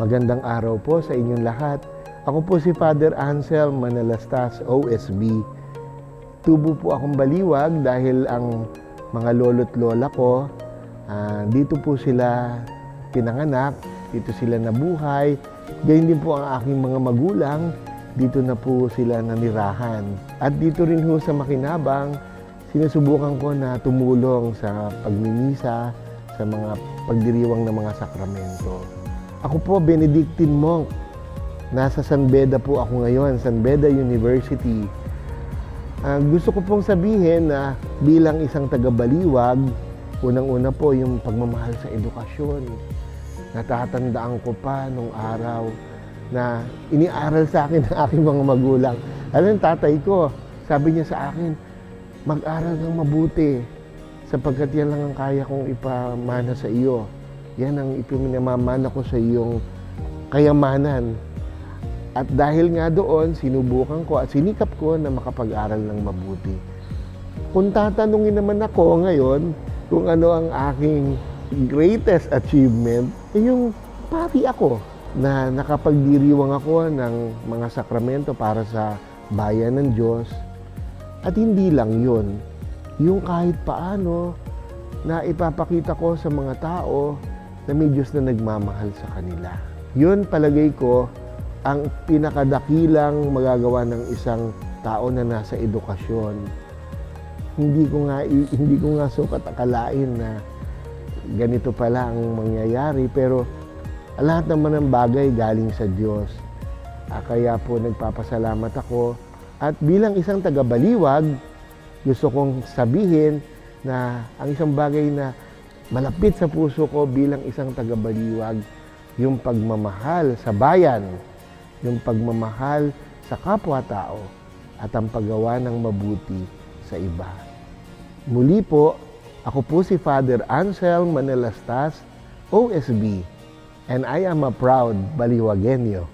Magandang araw po sa inyong lahat. Ako po si Father Ansel Manalastas, OSB. Tubo po akong baliwag dahil ang mga lolo't lola ko, dito po sila pinanganak, dito sila nabuhay. Gayun din po ang aking mga magulang, dito na po sila nanirahan. At dito rin po sa Makinabang, sinusubukan ko na tumulong sa pagmimisa, sa mga pagdiriwang ng mga sakramento. Ako po, Benedictine monk. Nasa San Beda po ako ngayon, San Beda University. Gusto ko pong sabihin na bilang isang taga-Baliwag, unang-una po yung pagmamahal sa edukasyon. Natatandaan ko pa nung araw na iniaral sa akin ng aking mga magulang. Alam, tatay ko, sabi niya sa akin, mag-aral kang mabuti sapagkat yan lang ang kaya kong ipamana sa iyo. Yan ang ipinamamana ko sa iyong kayamanan. At dahil nga doon, sinubukan ko at sinikap ko na makapag-aral ng mabuti. Kung tatanungin naman ako ngayon kung ano ang aking greatest achievement, yung pari ako na nakapagdiriwang ako ng mga sakramento para sa bayan ng Diyos. At hindi lang yun, yung kahit paano na ipapakita ko sa mga tao na may Diyos na nagmamahal sa kanila. Yun, palagay ko, ang pinakadakilang magagawa ng isang tao na nasa edukasyon. Hindi ko nga sukat akalain na ganito pala ang mangyayari, pero lahat naman ng bagay galing sa Diyos. Kaya po nagpapasalamat ako. At bilang isang taga-Baliwag, gusto kong sabihin na ang isang bagay na malapit sa puso ko bilang isang taga-Baliwag, yung pagmamahal sa bayan, yung pagmamahal sa kapwa-tao, at ang paggawa ng mabuti sa iba. Muli po, ako po si Father Ansel Manalastas, OSB, and I am a proud Baliwagenyo.